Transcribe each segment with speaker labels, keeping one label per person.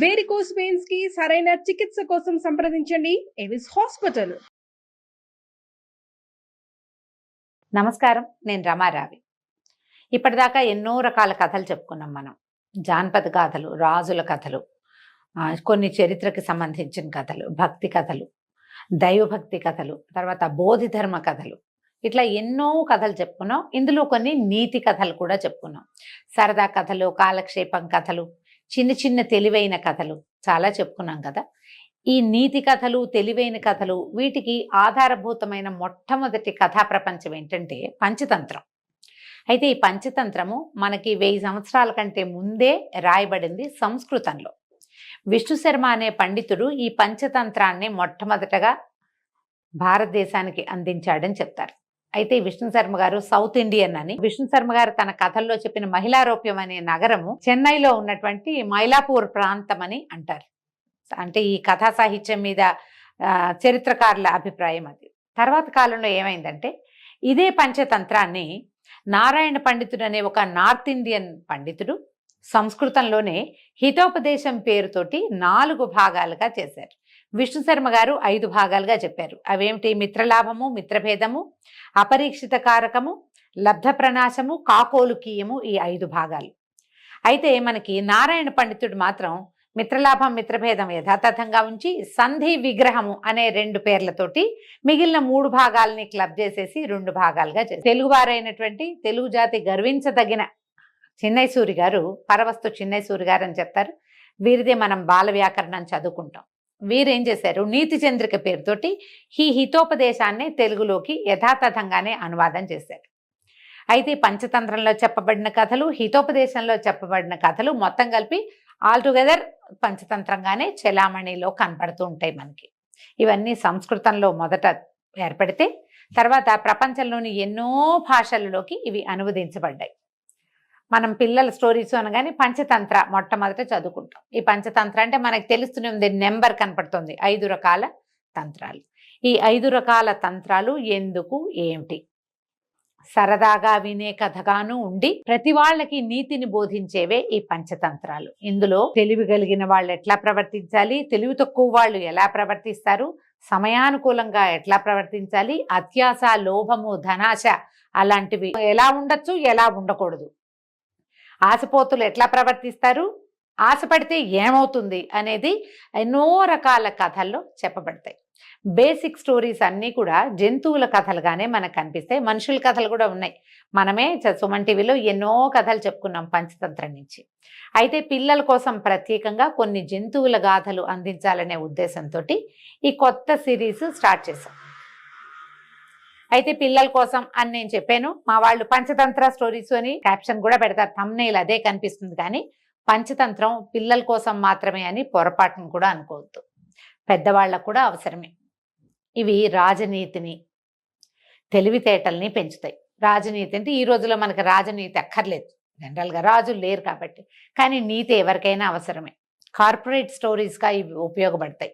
Speaker 1: Varicose veins కి సరైన చికిత్స కోసం సంప్రదించండి ఎవిస్ హాస్పిటల్.
Speaker 2: నమస్కారం, నేను రమారావి. ఇప్పటిదాకా ఎన్నో రకాల కథలు చెప్పుకున్నాం మనం. జానపద కథలు, రాజుల కథలు, కొన్ని చరిత్రకి సంబంధించిన కథలు, భక్తి కథలు, దైవభక్తి కథలు, తర్వాత బోధి ధర్మ కథలు, ఇట్లా ఎన్నో కథలు చెప్పుకున్నాం. ఇందులో కొన్ని నీతి కథలు కూడా చెప్పుకున్నాం. సరదా కథలు, కాలక్షేపం కథలు, చిన్న చిన్న తెలివైన కథలు చాలా చెప్పుకున్నాం కదా. ఈ నీతి కథలు, తెలివైన కథలు, వీటికి ఆధారభూతమైన మొట్టమొదటి కథా ప్రపంచం ఏంటంటే పంచతంత్రం. అయితే ఈ పంచతంత్రము మనకి 1000 సంవత్సరాల కంటే ముందే రాయబడింది సంస్కృతంలో. విష్ణు శర్మ అనే పండితుడు ఈ పంచతంత్రాన్ని మొట్టమొదటగా భారతదేశానికి అందించాడని చెప్తారు. అయితే విష్ణు శర్మ గారు సౌత్ ఇండియన్ అని. విష్ణు శర్మ గారు తన కథల్లో చెప్పిన మహిళారోప్యం అనే నగరము చెన్నైలో ఉన్నటువంటి మైలాపూర్ ప్రాంతం అని అంటారు. అంటే ఈ కథా సాహిత్యం మీద చరిత్రకారుల అభిప్రాయం అది. తర్వాత కాలంలో ఏమైందంటే ఇదే పంచతంత్రాన్ని నారాయణ పండితుడు అనే ఒక నార్త్ ఇండియన్ పండితుడు సంస్కృతంలోనే హితోపదేశం పేరుతోటి 4 భాగాలుగా చేశారు. విష్ణు శర్మ గారు 5 భాగాలుగా చెప్పారు. అవేమిటి? మిత్రలాభము, మిత్రభేదము, అపరీక్షిత కారకము, లబ్ధ ప్రణాశము, కాకోలుకీయము, ఈ 5 భాగాలు. అయితే మనకి నారాయణ పండితుడు మాత్రం మిత్రలాభం, మిత్రభేదం యథాతథంగా ఉంచి సంధి విగ్రహము అనే 2 పేర్లతోటి మిగిలిన 3 భాగాలని క్లబ్ చేసేసి 2 భాగాలుగా చేశారు. తెలుగువారైనటువంటి తెలుగు జాతి గర్వించదగిన చిన్నైసూరి గారు, పరవస్తు చిన్నైసూరి గారు అని చెప్తారు. వీరిదే మనం బాల వ్యాకరణం చదువుకుంటాం. వీరేం చేశారు? నీతి చంద్రిక పేరుతోటి ఈ హితోపదేశాన్ని తెలుగులోకి యథాతథంగానే అనువాదం చేశారు. అయితే పంచతంత్రంలో చెప్పబడిన కథలు, హితోపదేశంలో చెప్పబడిన కథలు మొత్తం కలిపి ఆల్టుగెదర్ పంచతంత్రంగానే చెలామణిలో కనపడుతూ ఉంటాయి మనకి. ఇవన్నీ సంస్కృతంలో మొదట ఏర్పడితే తర్వాత ప్రపంచంలోని ఎన్నో భాషలలోకి ఇవి అనువదించబడ్డాయి. మనం పిల్లల స్టోరీస్ అనగానే పంచతంత్ర మొట్టమొదట చదువుకుంటాం. ఈ పంచతంత్ర అంటే మనకు తెలుస్తూనే ఉంది, నెంబర్ కనపడుతుంది. 5 రకాల తంత్రాలు. ఈ 5 రకాల తంత్రాలు ఎందుకు, ఏమిటి? సరదాగా వినే కథగాను ఉండి ప్రతి వాళ్ళకి నీతిని బోధించేవే ఈ పంచతంత్రాలు. ఇందులో తెలివి కలిగిన వాళ్ళు ఎట్లా ప్రవర్తించాలి, తెలివి తక్కువ వాళ్ళు ఎలా ప్రవర్తిస్తారు, సమయానుకూలంగా ఎట్లా ప్రవర్తించాలి, అత్యాశ, లోభము, ధనాశ అలాంటివి ఎలా ఉండొచ్చు, ఎలా ఉండకూడదు, ఆశపోతులు ఎట్లా ప్రవర్తిస్తారు, ఆశపడితే ఏమవుతుంది అనేది ఎన్నో రకాల కథల్లో చెప్పబడతాయి. బేసిక్ స్టోరీస్ అన్నీ కూడా జంతువుల కథలుగానే మనకు కనిపిస్తాయి. మనుషుల కథలు కూడా ఉన్నాయి. మనమే సుమన్ టీవీలో ఎన్నో కథలు చెప్పుకున్నాం పంచతంత్రం నుంచి. అయితే పిల్లల కోసం ప్రత్యేకంగా కొన్ని జంతువుల గాథలు అందించాలనే ఉద్దేశంతో ఈ కొత్త సిరీస్ స్టార్ట్ చేశాం. అయితే పిల్లల కోసం అని నేను చెప్పాను. మా వాళ్ళు పంచతంత్ర స్టోరీస్ అని క్యాప్షన్ కూడా పెడతారు. థంబ్నెయిల్ అదే కనిపిస్తుంది. కానీ పంచతంత్రం పిల్లల కోసం మాత్రమే అని పొరపాటును కూడా అనుకోవద్దు. పెద్దవాళ్ళకు కూడా అవసరమే. ఇవి రాజనీతిని, తెలివితేటల్ని పెంచుతాయి. రాజనీతి అంటే ఈ రోజులో మనకి రాజనీతి అక్కర్లేదు, జనరల్గా రాజులు లేరు కాబట్టి. కానీ నీతి ఎవరికైనా అవసరమే. కార్పొరేట్ స్టోరీస్గా ఇవి ఉపయోగపడతాయి.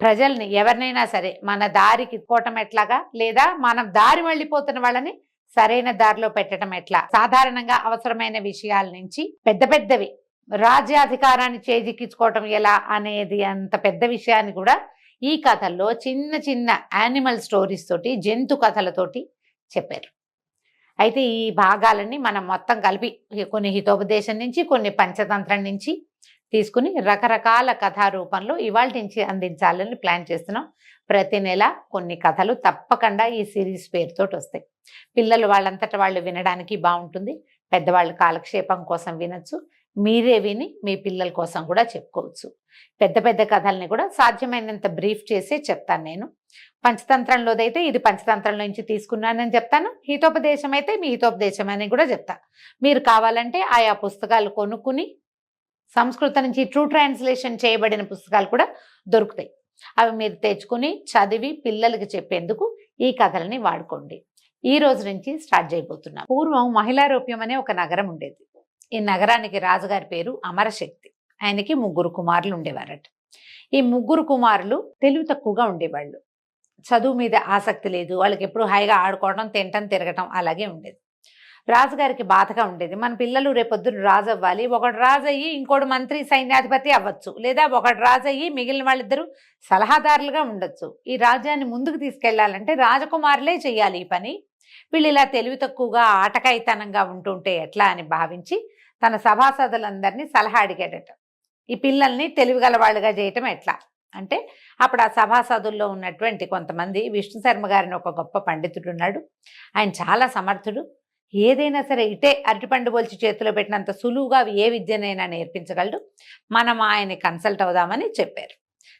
Speaker 2: ప్రజల్ని ఎవరినైనా సరే మన దారికి పోవటం ఎట్లాగా, లేదా మనం దారి వెళ్ళిపోతున్న వాళ్ళని సరైన దారిలో పెట్టడం ఎట్లా, సాధారణంగా అవసరమైన విషయాల నుంచి పెద్ద పెద్దవి రాజ్యాధికారాన్ని చేజిక్కించుకోవటం ఎలా అనేది అంత పెద్ద విషయాన్ని కూడా ఈ కథల్లో చిన్న చిన్న యానిమల్ స్టోరీస్ తోటి, జంతు కథలతోటి చెప్పారు. అయితే ఈ భాగాలన్నీ మనం మొత్తం కలిపి కొన్ని హితోపదేశం నుంచి, కొన్ని పంచతంత్రం నుంచి తీసుకుని రకరకాల కథా రూపంలో ఇవాళ నుంచి అందించాలని ప్లాన్ చేస్తున్నాం. ప్రతి నెల కొన్ని కథలు తప్పకుండా ఈ సిరీస్ పేరుతోటి వస్తాయి. పిల్లలు వాళ్ళంతటా వాళ్ళు వినడానికి బాగుంటుంది. పెద్దవాళ్ళు కాలక్షేపం కోసం వినొచ్చు. మీరే విని మీ పిల్లల కోసం కూడా చెప్పుకోవచ్చు. పెద్ద పెద్ద కథల్ని కూడా సాధ్యమైనంత బ్రీఫ్ చేసే చెప్తాను నేను. పంచతంత్రంలోదైతే ఇది పంచతంత్రం నుంచి తీసుకున్నానని చెప్తాను. హితోపదేశం అయితే మీ హితోపదేశం అని కూడా చెప్తా. మీరు కావాలంటే ఆయా పుస్తకాలు కొనుక్కుని, సంస్కృతం నుంచి ట్రూ ట్రాన్స్లేషన్ చేయబడిన పుస్తకాలు కూడా దొరుకుతాయి. అవి మీరు తెచ్చుకుని చదివి పిల్లలకి చెప్పేందుకు ఈ కథలని వాడుకోండి. ఈ రోజు నుంచి స్టార్ట్ చేయబోతున్నాం. పూర్వం మహిళారోప్యం అనే ఒక నగరం ఉండేది. ఈ నగరానికి రాజుగారి పేరు అమరశక్తి. ఆయనకి 3 కుమారులు ఉండేవారట. ఈ 3 కుమారులు తెలివి తక్కువగా ఉండేవాళ్ళు. చదువు మీద ఆసక్తి లేదు వాళ్ళకి. ఎప్పుడు హాయిగా ఆడుకోవడం, తినటం, తిరగటం అలాగే ఉండేది. రాజుగారికి బాధగా ఉండేది. మన పిల్లలు రేపొద్దున రాజు అవ్వాలి. ఒకడు రాజు అయ్యి ఇంకోడు మంత్రి సైన్యాధిపతి అవ్వచ్చు. లేదా ఒకడు రాజు అయ్యి మిగిలిన వాళ్ళిద్దరూ సలహాదారులుగా ఉండొచ్చు. ఈ రాజ్యాన్ని ముందుకు తీసుకెళ్లాలంటే రాజకుమారులే చేయాలి ఈ పని. వీళ్ళు ఇలా తెలివి తక్కువగా ఆటకాయితనంగా ఉంటుంటే ఎట్లా అని భావించి తన సభాసదులందరినీ సలహా అడిగాడట. ఈ పిల్లల్ని తెలివిగల వాళ్ళుగా చేయటం ఎట్లా అంటే, అప్పుడు ఆ సభాసదుల్లో ఉన్నటువంటి కొంతమంది, విష్ణు శర్మ గారిని ఒక గొప్ప పండితుడు ఉన్నాడు, ఆయన చాలా సమర్థుడు, ఏదైనా సరే ఇటే అరటిపండు పోల్చి చేతిలో పెట్టినంత సులువుగా ఏ విద్యనైనా నేర్పించగలడు, మనం ఆయన్ని కన్సల్ట్ అవుదామని చెప్పారు.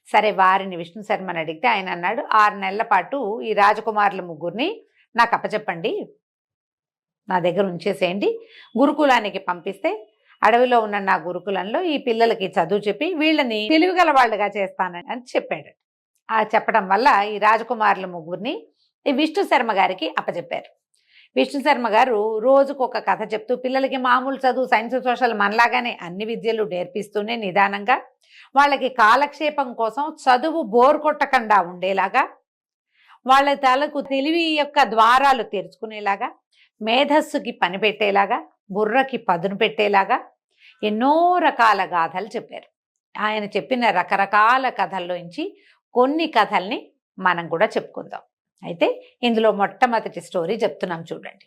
Speaker 2: సరే, వారిని విష్ణు శర్మని అడిగితే ఆయన అన్నాడు, 6 నెలల పాటు ఈ రాజకుమారుల ముగ్గురిని నాకు అప్పచెప్పండి, నా దగ్గర ఉంచేసేయండి, గురుకులానికి పంపిస్తే అడవిలో ఉన్న నా గురుకులంలో ఈ పిల్లలకి చదువు చెప్పి వీళ్ళని తెలివిగల వాళ్ళుగా చేస్తానని అని చెప్పాడు. ఆ చెప్పడం వల్ల ఈ రాజకుమారుల ముగ్గురిని ఈ విష్ణు శర్మ గారికి అప్పచెప్పారు. విష్ణు శర్మ గారు రోజుకు ఒక కథ చెప్తూ పిల్లలకి మామూలు చదువు, సైన్స్, సోషల్ మనలాగానే అన్ని విద్యలు నేర్పిస్తూనే నిదానంగా వాళ్ళకి కాలక్షేపం కోసం చదువు బోర్ కొట్టకుండా ఉండేలాగా, వాళ్ళ తలకు తెలివి యొక్క ద్వారాలు తెరుచుకునేలాగా, మేధస్సుకి పని పెట్టేలాగా, బుర్రకి పదును పెట్టేలాగా ఎన్నో రకాల గాథలు చెప్పారు. ఆయన చెప్పిన రకరకాల కథల్లోంచి కొన్ని కథల్ని మనం కూడా చెప్పుకుందాం. అయితే ఇందులో మొట్టమొదటి స్టోరీ చెప్తున్నాం చూడండి.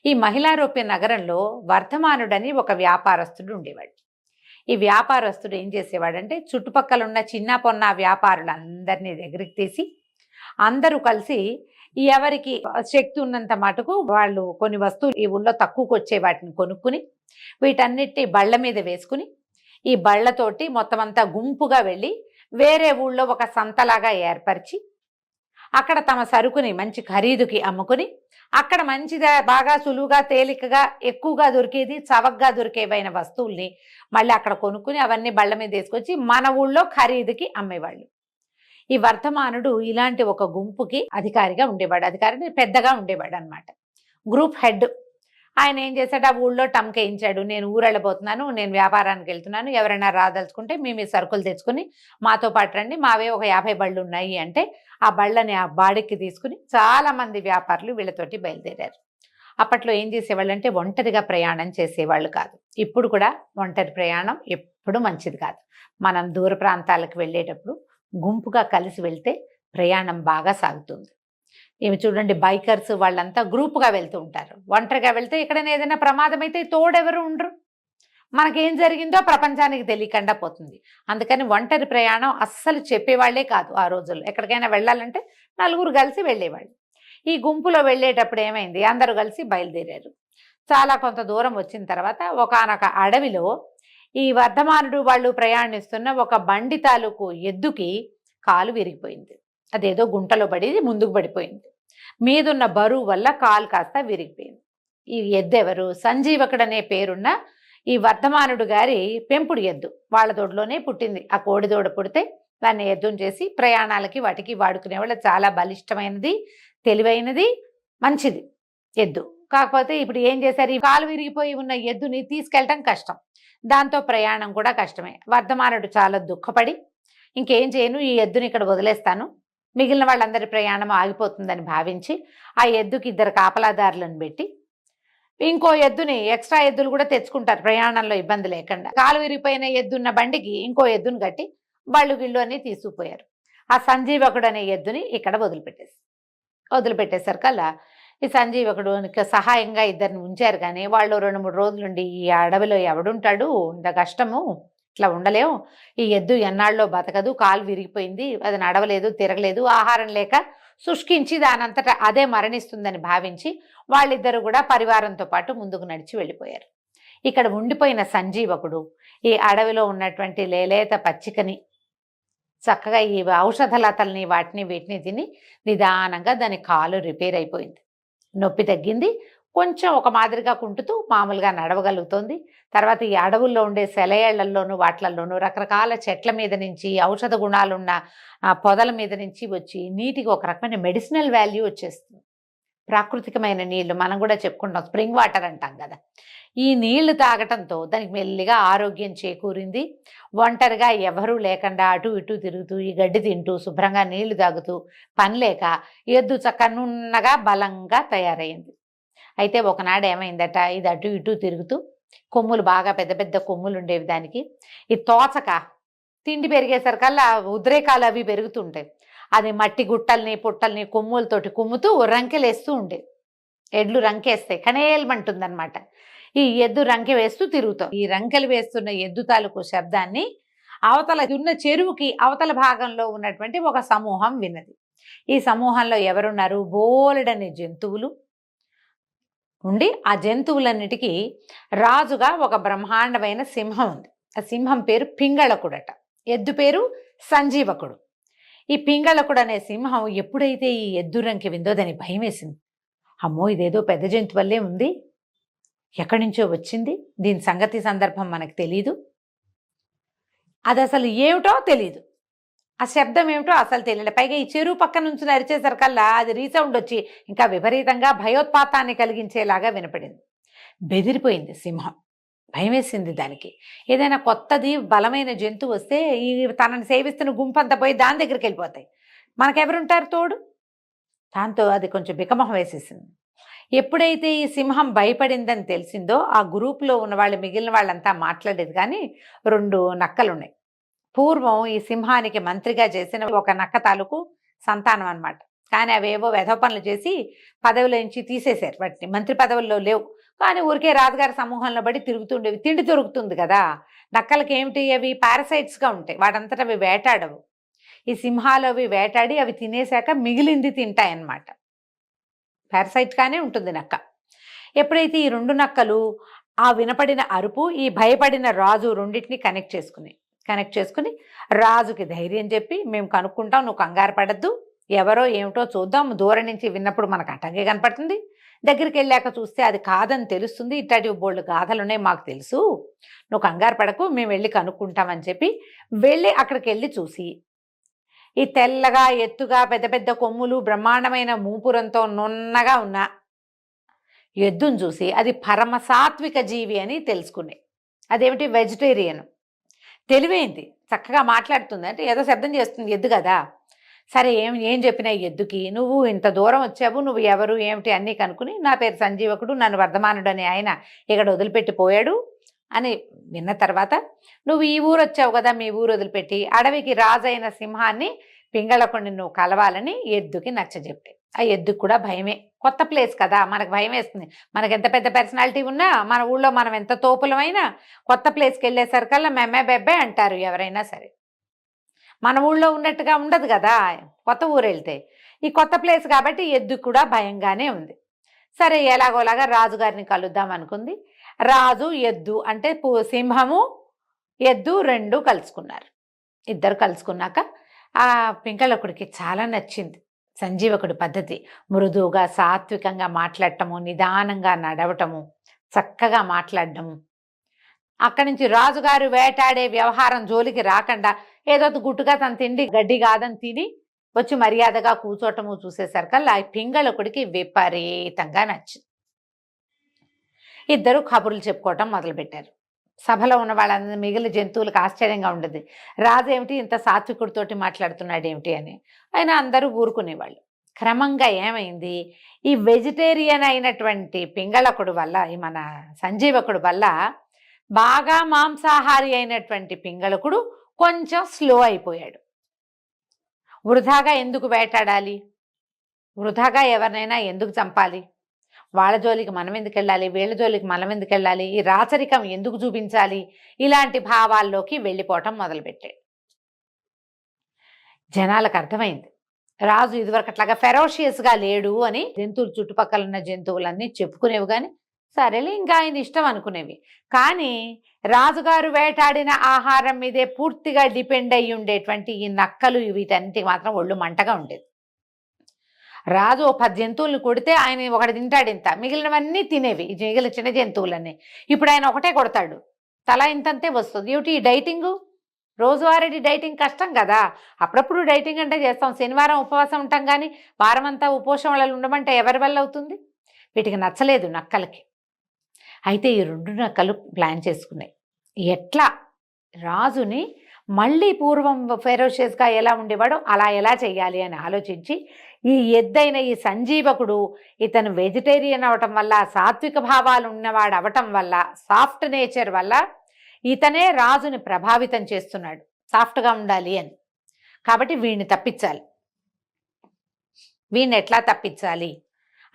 Speaker 2: ఈ మహిళారోప్య నగరంలో వర్ధమానుడని ఒక వ్యాపారస్తుడు ఉండేవాడు. ఈ వ్యాపారస్తుడు ఏం చేసేవాడంటే, చుట్టుపక్కల ఉన్న చిన్న పొన్న వ్యాపారులందరినీ దగ్గరికి తీసి అందరూ కలిసి ఎవరికి శక్తి ఉన్నంత మటుకు వాళ్ళు కొన్ని వస్తువులు ఈ ఊళ్ళో తక్కువకు వచ్చే వాటిని కొనుక్కుని వీటన్నిటి బళ్ళ మీద వేసుకుని ఈ బళ్ళతోటి మొత్తం అంతా గుంపుగా వెళ్ళి వేరే ఊళ్ళో ఒక సంతలాగా ఏర్పరిచి అక్కడ తమ సరుకుని మంచి ఖరీదుకి అమ్ముకుని అక్కడ మంచిగా బాగా సులువుగా తేలికగా ఎక్కువగా దొరికేది చవకగా దొరికేవైన వస్తువుల్ని మళ్ళీ అక్కడ కొనుక్కుని అవన్నీ బళ్ళ మీద వేసుకొచ్చి మన ఊళ్ళో ఖరీదుకి అమ్మేవాళ్ళు. ఈ వర్ధమానుడు ఇలాంటి ఒక గుంపుకి అధికారిగా ఉండేవాడు. అధికారి పెద్దగా ఉండేవాడు అనమాట, గ్రూప్ హెడ్. ఆయన ఏం చేశాడు, ఆ ఊళ్ళో టమ్కేయించాడు, నేను ఊరెళ్ళబోతున్నాను, నేను వ్యాపారానికి వెళ్తున్నాను, ఎవరైనా రాదలుచుకుంటే మీ సరుకులు తెచ్చుకుని మాతో పాటు రండి, మావే ఒక 50 బళ్ళు ఉన్నాయి అంటే ఆ బళ్ళని ఆ బాడికి తీసుకుని చాలా మంది వ్యాపారులు వీళ్ళతోటి బయలుదేరారు. అప్పట్లో ఏం చేసేవాళ్ళు అంటే ఒంటరిగా ప్రయాణం చేసేవాళ్ళు కాదు. ఇప్పుడు కూడా ఒంటరి ప్రయాణం ఎప్పుడు మంచిది కాదు. మనం దూర ప్రాంతాలకు వెళ్ళేటప్పుడు గుంపుగా కలిసి వెళ్తే ప్రయాణం బాగా సాగుతుంది. ఏమి చూడండి, బైకర్స్ వాళ్ళంతా గ్రూపుగా వెళ్తూ ఉంటారు. ఒంటరిగా వెళ్తే ఎక్కడైనా ఏదైనా ప్రమాదం అయితే తోడెవరు ఉండరు, మనకేం జరిగిందో ప్రపంచానికి తెలియకుండా పోతుంది. అందుకని ఒంటరి ప్రయాణం అస్సలు చెప్పేవాళ్లే కాదు. ఆ రోజుల్లో ఎక్కడికైనా వెళ్ళాలంటే నలుగురు కలిసి వెళ్ళేవాళ్ళు. ఈ గుంపులో వెళ్ళేటప్పుడు ఏమైంది, అందరూ కలిసి బయలుదేరారు. చాలా కొంత దూరం వచ్చిన తర్వాత ఒకానొక అడవిలో ఈ వర్ధమానుడు వాళ్ళు ప్రయాణిస్తున్న ఒక బండి తాలూకు ఎద్దుకి కాలు విరిగిపోయింది. అదేదో గుంటలో పడి ముందుకు పడిపోయింది. మీదున్న బరువు వల్ల కాలు కాస్త విరిగిపోయింది. ఈ ఎద్దు ఎవరు, సంజీవకుడనే పేరున్న ఈ వర్ధమానుడు గారి పెంపుడు ఎద్దు. వాళ్ళ దొడ్లోనే పుట్టింది. ఆ కోడిదోడ పుడితే దాన్ని ఎద్దును చేసి ప్రయాణాలకి వాటికి వాడుకునే వాళ్ళు. చాలా బలిష్టమైనది, తెలివైనది, మంచిది ఎద్దు. కాకపోతే ఇప్పుడు ఏం చేశారు, ఈ కాలు విరిగిపోయి ఉన్న ఎద్దుని తీసుకెళ్ళటం కష్టం, దాంతో ప్రయాణం కూడా కష్టమే. వర్ధమానుడు చాలా దుఃఖపడి ఇంకేం చేయను, ఈ ఎద్దుని ఇక్కడ వదిలేస్తాను, మిగిలిన వాళ్ళందరి ప్రయాణం ఆగిపోతుందని భావించి ఆ ఎద్దుకి 2 కాపలాదారులను పెట్టి ఇంకో ఎద్దుని, ఎక్స్ట్రా ఎద్దులు కూడా తెచ్చుకుంటారు ప్రయాణంలో ఇబ్బంది లేకుండా. కాలు విరిగిపోయిన ఎద్దున్న బండికి ఇంకో ఎద్దును కట్టి బళ్ళు గిళ్ళు అన్నీ తీసుకుపోయారు. ఆ సంజీవకుడు అనే ఎద్దుని ఇక్కడ వదిలిపెట్టేసరికల్లా ఈ సంజీవకుడు సహాయంగా 2 ఉంచారు. కానీ వాళ్ళు 2-3 రోజులుండి ఈ అడవిలో ఎవడుంటాడు, ఇంత కష్టము, ఇట్లా ఉండలేము, ఈ ఎద్దు ఎన్నాళ్ళలో బతకదు, కాలు విరిగిపోయింది, అది నడవలేదు, తిరగలేదు, ఆహారం లేక శుష్కించి దానంతటా అదే మరణిస్తుందని భావించి వాళ్ళిద్దరూ కూడా పరివారంతో పాటు ముందుకు నడిచి వెళ్ళిపోయారు. ఇక్కడ ఉండిపోయిన సంజీవకుడు ఈ అడవిలో ఉన్నటువంటి లేలేత పచ్చికని చక్కగా ఈ ఔషధ లతల్ని వాటిని వీటిని తిని నిదానంగా దాని కాలు రిపేర్ అయిపోయింది, నొప్పి తగ్గింది, కొంచెం ఒక మాదిరిగా కుంటుతూ మామూలుగా నడవగలుగుతోంది. తర్వాత ఈ అడవుల్లో ఉండే సెలయేళ్లలోనూ వాటిలలోనూ రకరకాల చెట్ల మీద నుంచి ఔషధ గుణాలున్న పొదల మీద నుంచి వచ్చి నీటికి ఒక రకమైన మెడిసినల్ వాల్యూ వచ్చేస్తుంది. ప్రాకృతికమైన నీళ్లు మనం కూడా చెప్పుకుంటాం, స్ప్రింగ్ వాటర్ అంటాం కదా. ఈ నీళ్లు తాగటంతో దానికి మెల్లిగా ఆరోగ్యం చేకూరింది. ఒంటరిగా ఎవరూ లేకుండా అటు ఇటు తిరుగుతూ ఈ గడ్డి తింటూ శుభ్రంగా నీళ్లు తాగుతూ పని లేక ఎద్దు చక్కనున్నగా బలంగా తయారైంది. అయితే ఒకనాడు ఏమైందట, ఇది అటు ఇటు తిరుగుతూ కొమ్ములు బాగా పెద్ద పెద్ద కొమ్ములు ఉండేవి దానికి. ఇది తోచక తిండి పెరిగేసరికల్లా ఉద్రేకాలు అవి పెరుగుతుంటాయి. అది మట్టి గుట్టల్ని పుట్టల్ని కొమ్ములతోటి కుమ్ముతూ రంకెలేస్తూ ఉండేది. ఎడ్లు రంకేస్తాయి, కనేల్మంటుందన్నమాట. ఈ ఎద్దు రంకె వేస్తూ తిరుగుతాం. ఈ రంకెలు వేస్తున్న ఎద్దు తాలూకు శబ్దాన్ని అవతల ఉన్న చెరువుకి అవతల భాగంలో ఉన్నటువంటి ఒక సమూహం విన్నది. ఈ సమూహంలో ఎవరున్నారు? బోలెడని జంతువులు ఉండి, ఆ జంతువులన్నిటికీ రాజుగా ఒక బ్రహ్మాండమైన సింహం ఉంది. ఆ సింహం పేరు పింగళకుడట, ఎద్దు పేరు సంజీవకుడు. ఈ పింగళకుడు అనే సింహం ఎప్పుడైతే ఈ ఎద్దు రంకె విందో దాని భయం వేసింది. అమ్మో, ఇదేదో పెద్ద జంతువల్లే ఉంది, ఎక్కడి నుంచో వచ్చింది, దీని సంగతి సందర్భం మనకు తెలీదు, అది అసలు ఏమిటో తెలీదు, ఆ శబ్దం ఏమిటో అసలు తెలియదు. పైగా ఈ చెరువు పక్క నుంచి అరిచేసరికల్లా అది రీసౌండ్ వచ్చి ఇంకా విపరీతంగా భయోత్పాతాన్ని కలిగించేలాగా వినపడింది. బెదిరిపోయింది సింహం, భయం వేసింది దానికి. ఏదైనా కొత్తది బలమైన జంతువు వస్తే ఈ తనని సేవిస్తున్న గుంపంతా పోయి దాని దగ్గరికి వెళ్ళిపోతాయి, మనకెవరుంటారు తోడు. దాంతో అది కొంచెం బికమొహం వేసేసింది. ఎప్పుడైతే ఈ సింహం భయపడిందని తెలిసిందో ఆ గ్రూప్లో ఉన్న వాళ్ళు మిగిలిన వాళ్ళంతా మాట్లాడేది. కానీ 2 నక్కలు ఉన్నాయి. పూర్వం ఈ సింహానికి మంత్రిగా చేసిన ఒక నక్క తాలూకు సంతానం అన్నమాట. కానీ అవేవో వెధవ పనులు చేసి పదవిలో నుంచి తీసేశారు, వాటిని మంత్రి పదవుల్లో లేవు. కానీ ఊరికే రాజుగారి సమూహంలో బడి తిరుగుతుండేవి. తిండి దొరుకుతుంది కదా నక్కలకి, ఏమిటి అవి పారసైట్స్గా ఉంటాయి, వాటంతటా అవి వేటాడవు. ఈ సింహాలు అవి వేటాడి అవి తినేశాక మిగిలింది తింటాయన్నమాట. పారసైట్గానే ఉంటుంది నక్క. ఎప్పుడైతే ఈ 2 నక్కలు ఆ వినపడిన అరుపు, ఈ భయపడిన రాజు రెండింటిని కనెక్ట్ చేసుకుని రాజుకి ధైర్యం చెప్పి, మేము కనుక్కుంటాం, నువ్వు కంగారు పడద్దు, ఎవరో ఏమిటో చూద్దాం, దూరం నుంచి విన్నప్పుడు మనకు అటంగే కనపడుతుంది, దగ్గరికి వెళ్ళాక చూస్తే అది కాదని తెలుస్తుంది, ఇట్లాంటి బోల్డ్ గాథలు ఉన్నాయి మాకు తెలుసు, నువ్వు కంగారు పడకు, మేము వెళ్ళి కనుక్కుంటామని చెప్పి వెళ్ళి అక్కడికి వెళ్ళి చూసి, ఈ తెల్లగా ఎత్తుగా పెద్ద పెద్ద కొమ్ములు బ్రహ్మాండమైన మూపురంతో నున్నగా ఉన్న ఎద్దును చూసి అది పరమ సాత్విక జీవి అని తెలుసుకునే. అదేమిటి, వెజిటేరియన్. తెలివైంది, చక్కగా మాట్లాడుతుంది, అంటే ఏదో శబ్దం చేస్తుంది ఎద్దు కదా. సరే ఏం చెప్పినా ఎద్దుకి, నువ్వు ఇంత దూరం వచ్చావు, నువ్వు ఎవరు ఏమిటి అన్నీ కనుక్కుని, నా పేరు సంజీవకుడు, నన్ను వర్ధమానుడు అని ఆయన ఇక్కడ వదిలిపెట్టి పోయాడు అని విన్న తర్వాత, నువ్వు ఈ ఊరు వచ్చావు కదా, మీ ఊరు వదిలిపెట్టి అడవికి రాజైన సింహాన్ని పింగళకుడిని నువ్వు కలవాలని ఎద్దుకి నచ్చజెప్పాడు. ఆ ఎద్దుకు కూడా భయమే, కొత్త ప్లేస్ కదా, మనకు భయం వేస్తుంది. మనకు ఎంత పెద్ద పర్సనాలిటీ ఉన్నా, మన ఊళ్ళో మనం ఎంత తోపులమైనా కొత్త ప్లేస్కి వెళ్ళేసరికల్లా మెమ్మే బెబ్బే అంటారు ఎవరైనా సరే. మన ఊళ్ళో ఉన్నట్టుగా ఉండదు కదా కొత్త ఊరు వెళ్తే. ఈ కొత్త ప్లేస్ కాబట్టి ఎద్దు కూడా భయంగానే ఉంది. సరే ఎలాగోలాగా రాజుగారిని కలుద్దాం అనుకుంది. రాజు ఎద్దు అంటే సింహము ఎద్దు 2 కలుసుకున్నారు. ఇద్దరు కలుసుకున్నాక ఆ పింగళకుడికి చాలా నచ్చింది సంజీవకుడి పద్ధతి. మృదువుగా సాత్వికంగా మాట్లాడటము, నిదానంగా నడవటము, చక్కగా మాట్లాడటము, అక్కడి నుంచి రాజుగారు వేటాడే వ్యవహారం జోలికి రాకుండా ఏదో గుట్టుగా తన తిండి గడ్డి కాదని తిని వచ్చి మర్యాదగా కూర్చోటము చూసేసరికల్లా ఆ పింగళకుడికి విపరీతంగా నచ్చింది. ఇద్దరు కబుర్లు చెప్పుకోవటం మొదలుపెట్టారు. సభలో ఉన్న వాళ్ళందరూ మిగిలిన జంతువులకు ఆశ్చర్యంగా ఉండేది, రాజు ఏమిటి ఇంత సాత్వికుడితోటి మాట్లాడుతున్నాడు ఏమిటి అని. అయినా అందరూ ఊరుకునేవాళ్ళు. క్రమంగా ఏమైంది, ఈ వెజిటేరియన్ అయినటువంటి పింగళకుడు వల్ల, ఈ మన సంజీవకుడు వల్ల బాగా మాంసాహారి అయినటువంటి పింగళకుడు కొంచెం స్లో అయిపోయాడు. వృధాగా ఎందుకు వేటాడాలి, వృధాగా ఎవరినైనా ఎందుకు చంపాలి, వాళ్ళ జోలికి మనం ఎందుకు వెళ్ళాలి, వీళ్ళ జోలికి మనం ఎందుకు వెళ్ళాలి, ఈ రాచరికం ఎందుకు చూపించాలి, ఇలాంటి భావాల్లోకి వెళ్ళిపోవటం మొదలుపెట్టాడు. జనాలకు అర్థమైంది రాజు ఇదివరకు అట్లాగా ఫెరోషియస్గా లేడు అని. జంతువులు చుట్టుపక్కల ఉన్న జంతువులన్నీ చెప్పుకునేవి, కానీ సరేలే ఇంకా ఆయన ఇష్టం అనుకునేవి. కానీ రాజుగారు వేటాడిన ఆహారం మీదే పూర్తిగా డిపెండ్ అయ్యి ఉండేటువంటి ఈ నక్కలు వీటన్నిటికి మాత్రం ఒళ్ళు మంటగా ఉండేది. రాజు 10 జంతువులను కొడితే ఆయన ఒకటి తింటాడు ఇంత, మిగిలినవన్నీ తినేవి ఈ మిగిలిన చిన్న జంతువులన్నీ. ఇప్పుడు ఆయన ఒకటే కొడతాడు, తల ఇంతంతే వస్తుంది. ఏమిటి ఈ డైటింగు, రోజువారీ డైటింగ్ కష్టం కదా. అప్పుడప్పుడు డైటింగ్ అంటే చేస్తాం, శనివారం ఉపవాసం ఉంటాం, కానీ వారం అంతా ఉపవాసం వల్ల ఉండమంటే ఎవరి వల్ల అవుతుంది. వీటికి నచ్చలేదు నక్కలకి. అయితే ఈ 2 నక్కలు ప్లాన్ చేసుకున్నాయి, ఎట్లా రాజుని మళ్ళీ పూర్వం ఫెరోషియస్గా ఎలా ఉండేవాడో అలా ఎలా చెయ్యాలి అని ఆలోచించి ఈ ఎద్దైన ఈ సంజీవకుడు ఇతను వెజిటేరియన్ అవటం వల్ల, సాత్విక భావాలు ఉన్నవాడు అవటం వల్ల, సాఫ్ట్ నేచర్ వల్ల ఇతనే రాజుని ప్రభావితం చేస్తున్నాడు సాఫ్ట్గా ఉండాలి అని. కాబట్టి వీడిని తప్పించాలి, వీడిని ఎట్లా తప్పించాలి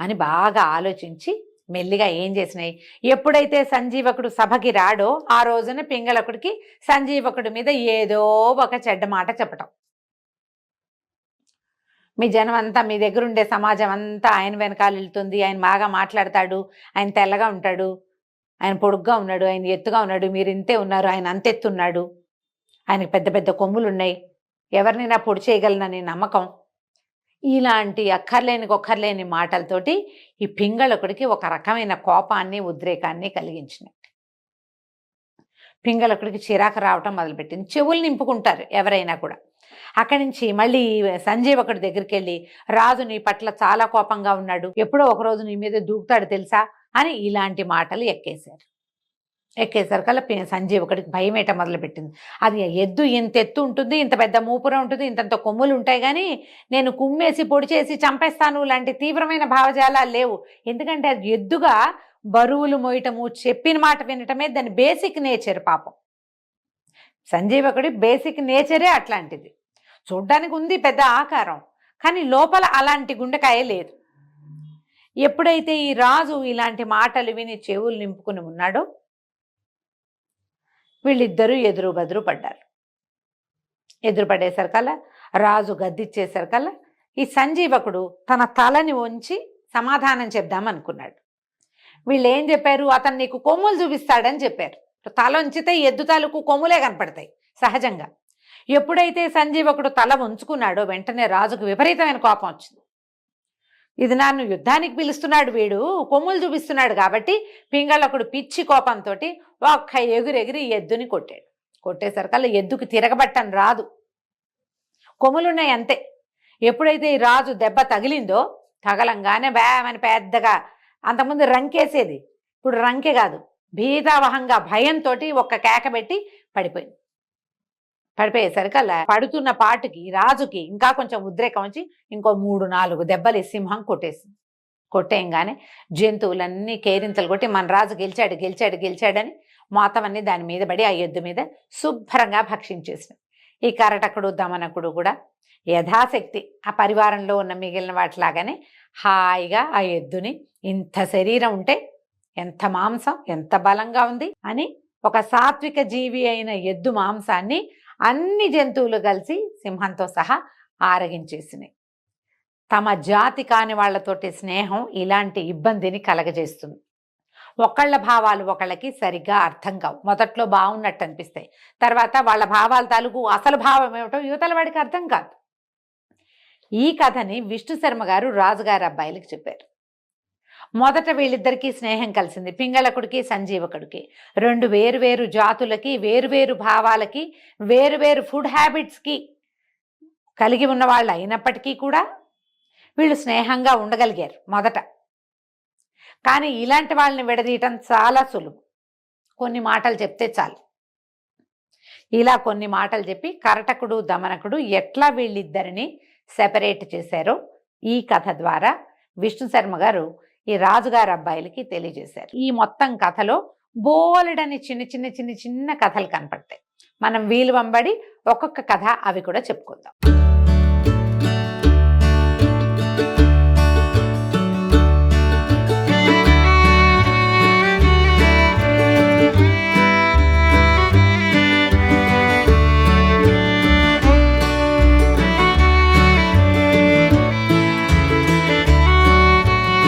Speaker 2: అని బాగా ఆలోచించి మెల్లిగా ఏం చేసినాయి, ఎప్పుడైతే సంజీవకుడు సభకి రాడో ఆ రోజున పింగళకుడికి సంజీవకుడి మీద ఏదో ఒక చెడ్డ మాట చెప్పటం. మీ జనం అంతా, మీ దగ్గర ఉండే సమాజం అంతా ఆయన వెనకాల వెళ్తుంది, ఆయన బాగా మాట్లాడతాడు, ఆయన తెల్లగా ఉంటాడు, ఆయన పొడుగ్గా ఉన్నాడు, ఆయన ఎత్తుగా ఉన్నాడు, మీరు ఇంతే ఉన్నారు, ఆయన అంతెత్తున్నాడు, ఆయనకి పెద్ద పెద్ద కొమ్ములు ఉన్నాయి, ఎవరినైనా పొడి చేయగలనని నమ్మకం. ఇలాంటి ఒక్కర్లేని మాటలతోటి ఈ పింగళకుడికి ఒక రకమైన కోపాన్ని, ఉద్రేకాన్ని కలిగించినాయి. పింగళకుడికి చిరాకు రావటం మొదలుపెట్టింది. చెవులు నింపుకుంటారు ఎవరైనా కూడా. అక్కడి నుంచి మళ్ళీ సంజీవకుడి దగ్గరికి వెళ్ళి, రాజు నీ పట్ల చాలా కోపంగా ఉన్నాడు, ఎప్పుడో ఒకరోజు నీ మీద దూకుతాడు తెలుసా అని ఇలాంటి మాటలు ఎక్కేసరికల్లా సంజీవకుడికి భయం వేయటం మొదలుపెట్టింది. అది ఎద్దు ఇంత ఎత్తు ఉంటుంది, ఇంత పెద్ద మూపురం ఉంటుంది, ఇంతంత కొమ్ములు ఉంటాయి, కానీ నేను కుమ్మేసి పొడి చేసి చంపేస్తాను లాంటి తీవ్రమైన భావజాలాలు లేవు. ఎందుకంటే అది ఎద్దుగా బరువులు మోయటము, చెప్పిన మాట వినటమే దాని బేసిక్ నేచర్. పాపం సంజీవకుడి బేసిక్ నేచరే అట్లాంటిది. చూడ్డానికి ఉంది పెద్ద ఆకారం, కానీ లోపల అలాంటి గుండెకాయ లేదు. ఎప్పుడైతే ఈ రాజు ఇలాంటి మాటలు విని చెవులు నింపుకుని ఉన్నాడో వీళ్ళిద్దరూ ఎదురు బదురు పడ్డారు. ఎదురుపడేసరికల్లా, రాజు గద్దిచ్చేసరికల్లా ఈ సంజీవకుడు తన తలని వంచి సమాధానం చెప్దామనుకున్నాడు. వీళ్ళు ఏం చెప్పారు, అతను నీకు కొమ్ములు చూపిస్తాడని చెప్పారు. తల వంచితే ఎద్దు తాలూకు కొమ్ములే కనపడతాయి సహజంగా. ఎప్పుడైతే సంజీవకుడు తల వంచుకున్నాడో వెంటనే రాజుకు విపరీతమైన కోపం వచ్చింది. ఇది నన్ను యుద్ధానికి పిలుస్తున్నాడు, వీడు కొమ్ములు చూపిస్తున్నాడు కాబట్టి పింగళకుడు పిచ్చి కోపంతో ఒక్క ఎగురెగిరి ఎద్దుని కొట్టాడు. కొట్టేసరికల్లా ఎద్దుకి తిరగబట్టని రాదు, కొమ్ములున్నాయి అంతే. ఎప్పుడైతే ఈ రాజు దెబ్బ తగిలిందో తగలంగానే బ్యామని పెద్దగా, అంతకుముందు రంకేసేది, ఇప్పుడు రంకే కాదు, భీతావహంగా భయంతో ఒక్క కేక పెట్టి పడిపోయింది. పడిపోయేసరికల్లా పడుతున్న పాటుకి రాజుకి ఇంకా కొంచెం ఉద్రేకం వచ్చి ఇంకో 3-4 దెబ్బలు సింహం కొట్టేసింది. కొట్టేయంగానే జంతువులన్నీ కేరింతలు కొట్టి మన రాజు గెలిచాడని మొత్తమన్నీ దాని మీద పడి ఆ ఎద్దు మీద శుభ్రంగా భక్షించేసినాయి. ఈ కరటకుడు, దమనకుడు కూడా యథాశక్తి ఆ పరివారంలో ఉన్న మిగిలిన వాటిలాగానే హాయిగా ఆ ఎద్దుని, ఇంత శరీరం ఉంటే ఎంత మాంసం, ఎంత బలంగా ఉంది అని ఒక సాత్విక జీవి అయిన ఎద్దు మాంసాన్ని అన్ని జంతువులు కలిసి సింహంతో సహా ఆరగించేసినాయి. తమ జాతి కాని వాళ్లతోటి స్నేహం ఇలాంటి ఇబ్బందిని కలగజేస్తుంది. ఒకళ్ళ భావాలు ఒకళ్ళకి సరిగ్గా అర్థం కావు. మొదట్లో బాగున్నట్టు అనిపిస్తాయి, తర్వాత వాళ్ళ భావాల తాలూకు అసలు భావం ఏమిటో యువతల వాడికి అర్థం కాదు. ఈ కథని విష్ణు శర్మ గారు రాజుగారి అబ్బాయిలకు చెప్పారు. మొదట వీళ్ళిద్దరికీ స్నేహం కలిసింది, పింగళకుడికి సంజీవకుడికి. 2 వేరువేరు జాతులకి, వేరువేరు భావాలకి, వేరువేరు ఫుడ్ హ్యాబిట్స్కి కలిగి ఉన్న వాళ్ళు అయినప్పటికీ కూడా వీళ్ళు స్నేహంగా ఉండగలిగారు మొదట. కానీ ఇలాంటి వాళ్ళని విడదీయటం చాలా సులువు, కొన్ని మాటలు చెప్తే చాలు. ఇలా కొన్ని మాటలు చెప్పి కరటకుడు, దమనకుడు ఎట్లా వీళ్ళిద్దరిని సెపరేట్ చేశారో ఈ కథ ద్వారా విష్ణు శర్మ గారు ఈ రాజుగారి అబ్బాయిలకి తెలియజేశారు. ఈ మొత్తం కథలో బోలెడని చిన్న కథలు కనపడతాయి. మనం వీలు వెంబడి ఒక్కొక్క కథ అవి కూడా చెప్పుకుందాం.